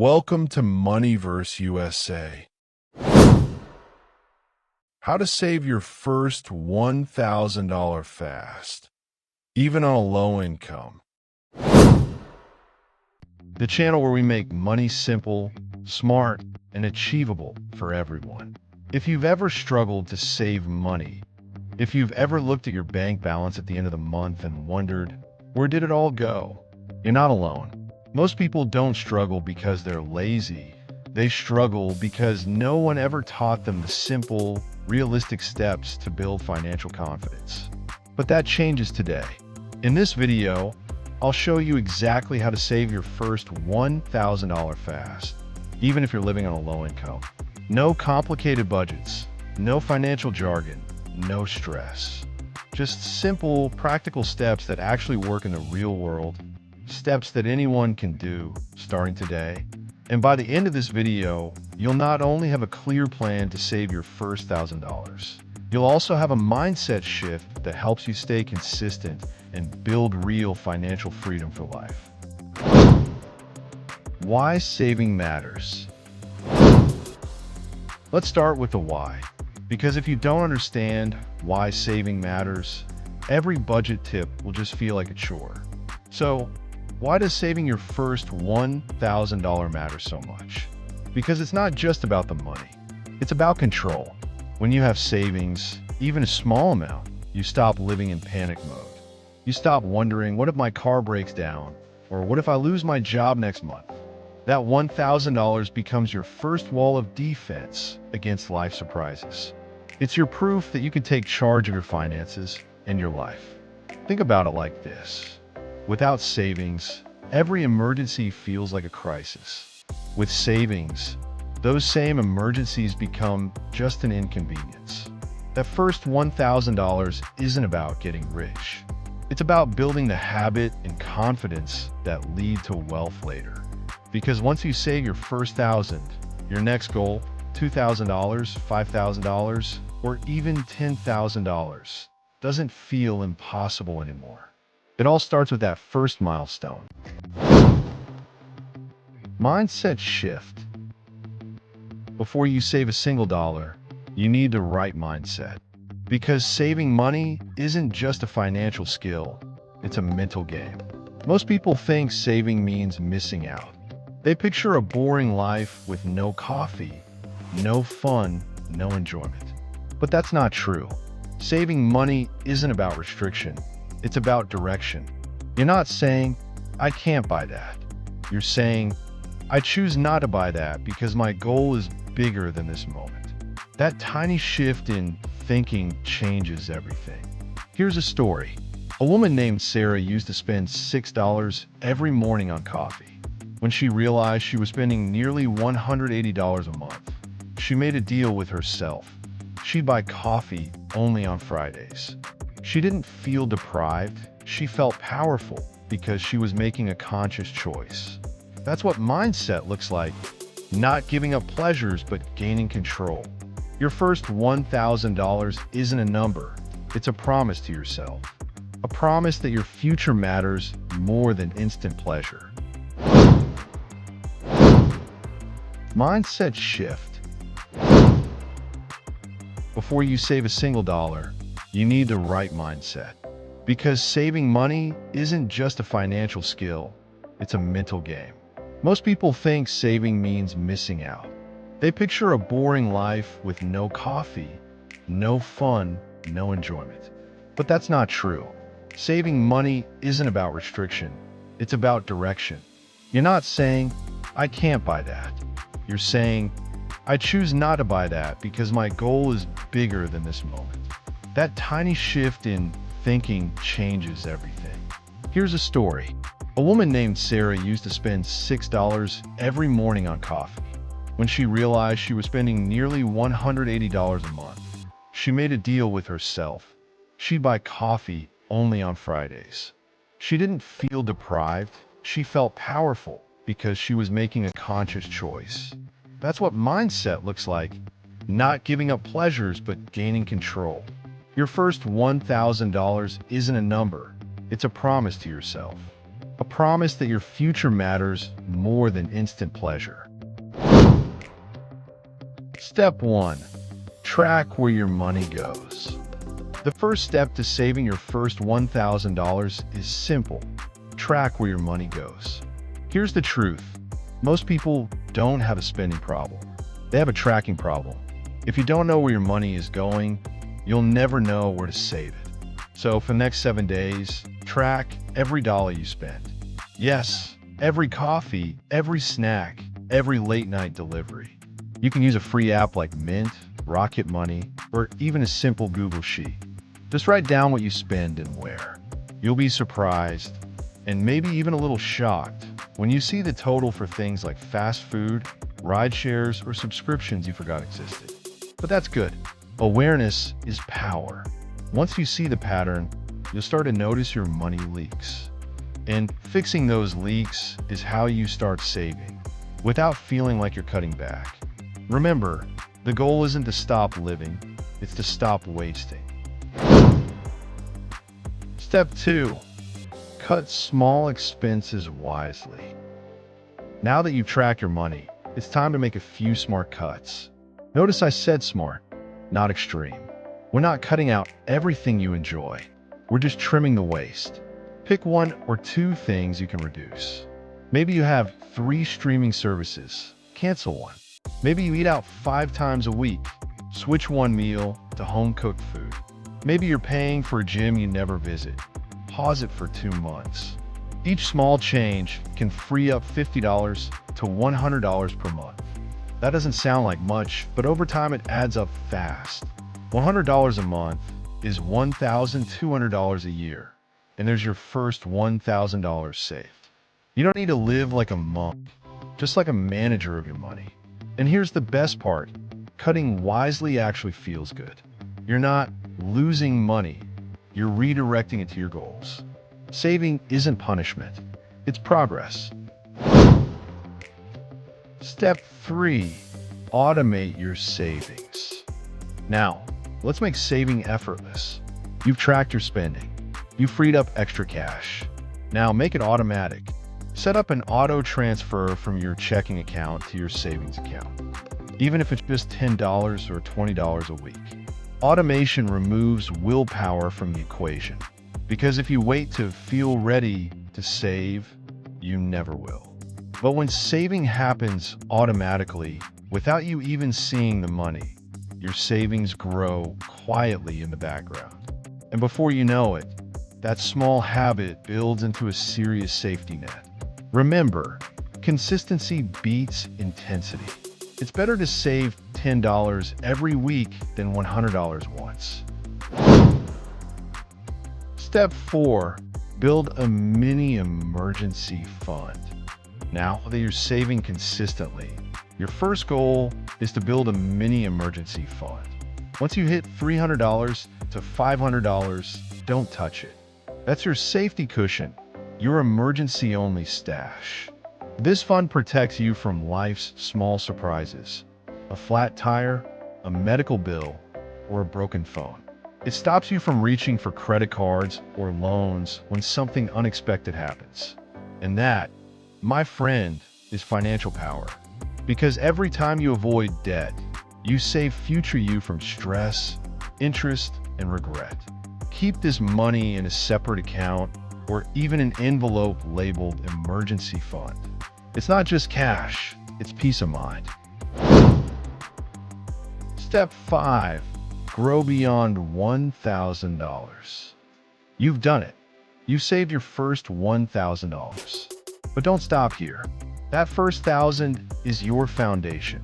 Welcome to MoneyVerse USA. How to save your first $1,000 fast, even on a low income. The channel where we make money simple, smart, and achievable for everyone. If you've ever struggled to save money, if you've ever looked at your bank balance at the end of the month and wondered, where did it all go? You're not alone. Most people don't struggle because they're lazy. They struggle because no one ever taught them the simple, realistic steps to build financial confidence. But that changes today. In this video, I'll show you exactly how to save your first $1,000 fast, even if you're living on a low income. No complicated budgets, no financial jargon, no stress. Just simple, practical steps that actually work in the real world. Steps that anyone can do starting today. And by the end of this video, you'll not only have a clear plan to save your first $1,000, you'll also have a mindset shift that helps you stay consistent and build real financial freedom for life. Why saving matters. Let's start with the why. Because if you don't understand why saving matters, every budget tip will just feel like a chore. So, why does saving your first $1,000 matter so much? Because it's not just about the money. It's about control. When you have savings, even a small amount, you stop living in panic mode. You stop wondering, what if my car breaks down? Or what if I lose my job next month? That $1,000 becomes your first wall of defense against life surprises. It's your proof that you can take charge of your finances and your life. Think about it like this. Without savings, every emergency feels like a crisis. With savings, those same emergencies become just an inconvenience. That first $1,000 isn't about getting rich. It's about building the habit and confidence that lead to wealth later. Because once you save your first $1,000, your next goal, $2,000, $5,000, or even $10,000, doesn't feel impossible anymore. It all starts with that first milestone. Mindset shift. Before you save a single dollar, you need the right mindset. Because saving money isn't just a financial skill, it's a mental game. Most people think saving means missing out. They picture a boring life with no coffee, no fun, no enjoyment. But that's not true. Saving money isn't about restriction. It's about direction. You're not saying, I can't buy that. You're saying, I choose not to buy that because my goal is bigger than this moment. That tiny shift in thinking changes everything. Here's a story. A woman named Sarah used to spend $6 every morning on coffee. When she realized she was spending nearly $180 a month, she made a deal with herself. She'd buy coffee only on Fridays. She didn't feel deprived, she felt powerful because she was making a conscious choice. That's what mindset looks like. Not giving up pleasures, but gaining control. Your first $1,000 isn't a number, it's a promise to yourself. A promise that your future matters more than instant pleasure. Mindset shift. Before you save a single dollar, you need the right mindset. Because saving money isn't just a financial skill, it's a mental game. Most people think saving means missing out. They picture a boring life with no coffee, no fun, no enjoyment. But that's not true. Saving money isn't about restriction, it's about direction. You're not saying, I can't buy that. You're saying, I choose not to buy that because my goal is bigger than this moment. That tiny shift in thinking changes everything. Here's a story. A woman named Sarah used to spend $6 every morning on coffee. When she realized she was spending nearly $180 a month, she made a deal with herself. She'd buy coffee only on Fridays. She didn't feel deprived, she felt powerful because she was making a conscious choice. That's what mindset looks like. Not giving up pleasures, but gaining control. Your first $1,000 isn't a number, it's a promise to yourself. a promise that your future matters more than instant pleasure. Step 1. Track where your money goes. The first step to saving your first $1,000 is simple. Track where your money goes. Here's the truth. Most people don't have a spending problem. They have a tracking problem. If you don't know where your money is going, you'll never know where to save it. So for the next 7 days, track every dollar you spend. Yes, every coffee, every snack, every late night delivery. You can use a free app like Mint, Rocket Money, or even a simple Google Sheet. Just write down what you spend and where. You'll be surprised, and maybe even a little shocked, when you see the total for things like fast food, ride shares, or subscriptions you forgot existed. But that's good. Awareness is power. Once you see the pattern, you'll start to notice your money leaks. And fixing those leaks is how you start saving, without feeling like you're cutting back. Remember, the goal isn't to stop living, it's to stop wasting. Step 2. Cut small expenses wisely. Now that you've tracked your money, it's time to make a few smart cuts. Notice I said smart, not extreme. We're not cutting out everything you enjoy. We're just trimming the waste. Pick 1 or 2 things you can reduce. Maybe you have 3 streaming services. Cancel one. Maybe you eat out 5 times a week. Switch 1 meal to home-cooked food. Maybe you're paying for a gym you never visit. Pause it for 2 months. Each small change can free up $50 to $100 per month. That doesn't sound like much, but over time it adds up fast. $100 a month is $1,200 a year, and there's your first $1,000 saved. You don't need to live like a monk, just like a manager of your money. And here's the best part, cutting wisely actually feels good. You're not losing money, you're redirecting it to your goals. Saving isn't punishment, it's progress. Step 3, automate your savings. Now, let's make saving effortless. You've tracked your spending. You freed up extra cash. Now make it automatic. Set up an auto transfer from your checking account to your savings account, even if it's just $10 or $20 a week. Automation removes willpower from the equation, because if you wait to feel ready to save, you never will. But when saving happens automatically, without you even seeing the money, your savings grow quietly in the background. And before you know it, that small habit builds into a serious safety net. Remember, consistency beats intensity. It's better to save $10 every week than $100 once. Step 4, build a mini emergency fund. Now that you're saving consistently, your first goal is to build a mini emergency fund. Once you hit $300 to $500, don't touch it. That's your safety cushion, your emergency-only stash. This fund protects you from life's small surprises, a flat tire, a medical bill, or a broken phone. It stops you from reaching for credit cards or loans when something unexpected happens. And that, my friend, is financial power. Because every time you avoid debt, you save future you from stress, interest, and regret. Keep this money in a separate account or even an envelope labeled emergency fund. It's not just cash, it's peace of mind. Step 5, grow beyond $1,000. You've done it. You've saved your first $1,000. But don't stop here. That first $1,000 is your foundation.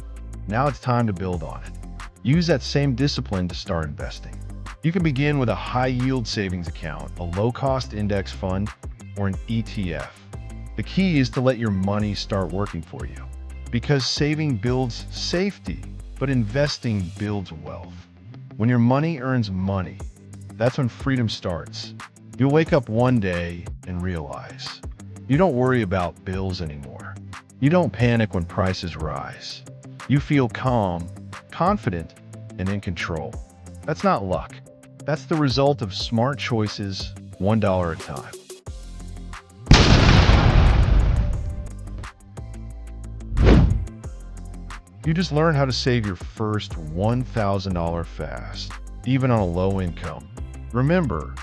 Now it's time to build on it. Use that same discipline to start investing. You can begin with a high-yield savings account, a low-cost index fund, or an ETF. The key is to let your money start working for you. Because saving builds safety, but investing builds wealth. When your money earns money, that's when freedom starts. You'll wake up one day and realize you don't worry about bills anymore. You don't panic when prices rise. You feel calm, confident, and in control. That's not luck. That's the result of smart choices, $1 at a time. You just learn how to save your first $1,000 fast, even on a low income. Remember,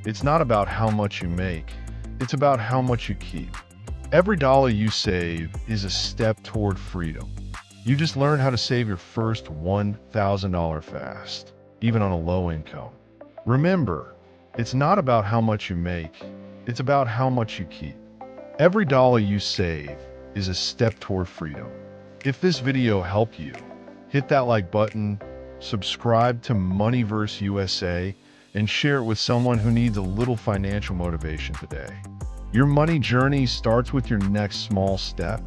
it's not about how much you make, it's about how much you keep. Every dollar you save is a step toward freedom. You just learn how to save your first $1,000 fast, even on a low income. Remember, it's not about how much you make, it's about how much you keep. Every dollar you save is a step toward freedom. If this video helped you, hit that like button, subscribe to MoneyVerse USA, and share it with someone who needs a little financial motivation today. Your money journey starts with your next small step,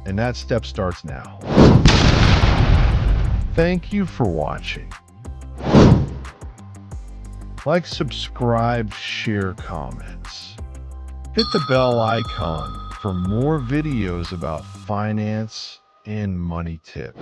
and that step starts now. Thank you for watching. Like, subscribe, share, comments. Hit the bell icon for more videos about finance and money tips.